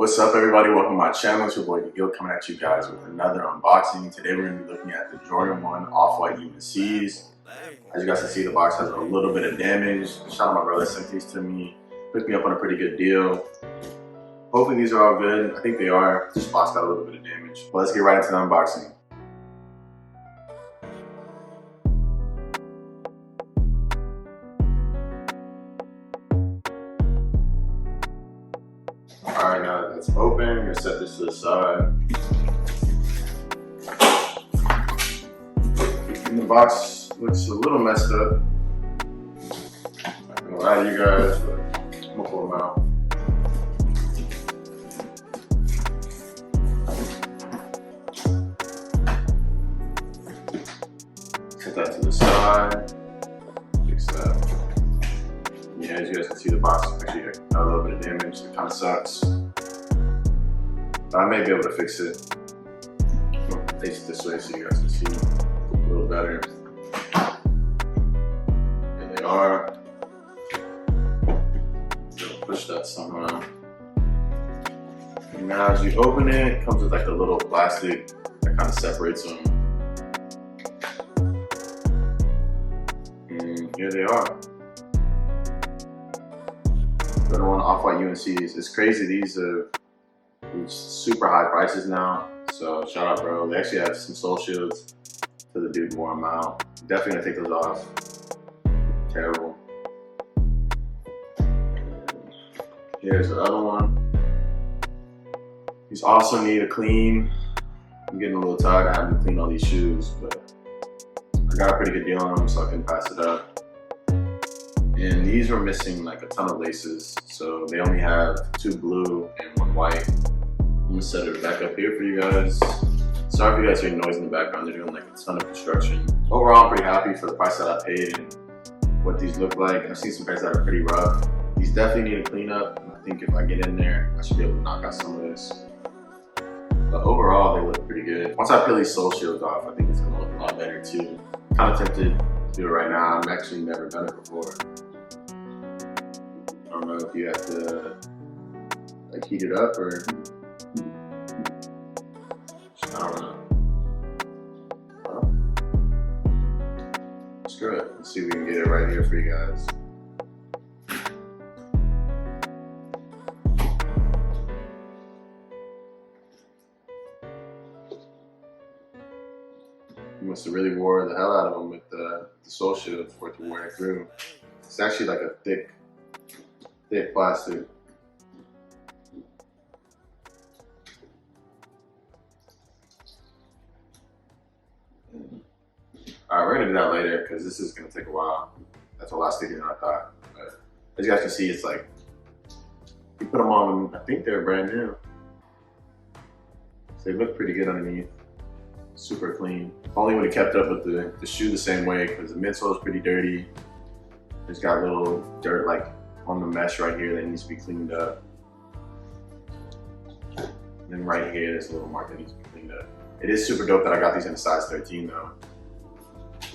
What's up, everybody? Welcome to my channel. It's your boy Gil coming at you guys with another unboxing. Today we're going to be looking at the Jordan 1 Off-White UNCs. As you guys can see, the box has a little bit of damage. Shout out my brother sent these to me. Picked me up on a pretty good deal. Hopefully these are all good. I think they are. This box got a little bit of damage. But let's get right into the unboxing. Alright, now that it's open, I'm going to set this to the side. And the box looks a little messed up. I'm not going to lie to you guys, but I'm going to pull them out. Set that to the side. Fix that. Yeah, as you guys can see, the box actually got a little bit of damage. It kind of sucks. But I may be able to fix it. I'll face it this way so you guys can see a little better. There they are. Push that somehow. And now as you open it, it comes with like a little plastic that kind of separates them. And here they are. Jordan 1 Off-White UNCs. It's crazy, these are super high prices now. So shout out, bro. They actually have some sole shields to the dude who wore them out. Definitely gonna take those off. Terrible. Here's the other one. These also need a clean. I'm getting a little tired. I haven't cleaned all these shoes, but I got a pretty good deal on them, so I can pass it up. And these were missing like a ton of laces, so they only have 2 blue and 1 white. I'm gonna set it back up here for you guys. Sorry if you guys hear noise in the background. They're doing like a ton of construction. Overall, I'm pretty happy for the price that I paid and what these look like. I've seen some pairs that are pretty rough. These definitely need a cleanup. I think if I get in there, I should be able to knock out some of this. But overall, they look pretty good. Once I peel these sole shields off, I think it's gonna look a lot better too. Kind of tempted to do it right now. I've actually never done it before. I don't know if you have to like heat it up or I don't know. Well, screw it. Let's see if we can get it right here for you guys. You must have really wore the hell out of them with the sole shield for it to wear through. It's actually like a thick plastic. Alright, we're gonna do that later because this is gonna take a while. That's a lot stickier than I thought. But as you guys can see, it's like you put them on. I think they're brand new, so they look pretty good underneath. Super clean. Only would have kept up with the shoe the same way because the midsole is pretty dirty. It's got a little dirt like on the mesh right here that needs to be cleaned up. And then right here, there's a little mark that needs to be cleaned up. It is super dope that I got these in a size 13 though.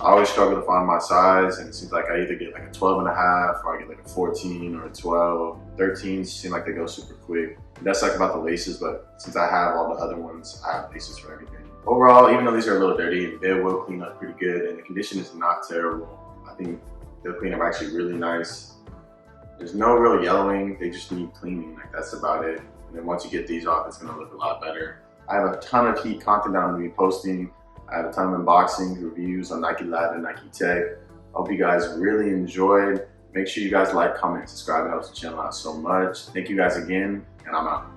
I always struggle to find my size, and it seems like I either get like a 12.5 or I get like a 14 or a 12. 13s seem like they go super quick. That's like about the laces, but since I have all the other ones, I have laces for everything. Overall, even though these are a little dirty, they will clean up pretty good, and the condition is not terrible. I think they'll clean up actually really nice. There's no real yellowing, they just need cleaning, like that's about it. And then once you get these off, it's gonna look a lot better. I have a ton of heat content that I'm gonna be posting. I have a ton of unboxings, reviews on Nike Lab and Nike Tech. Hope you guys really enjoyed. Make sure you guys like, comment, and subscribe. It helps the channel out so much. Thank you guys again, and I'm out.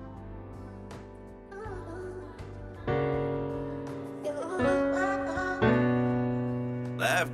Laugh,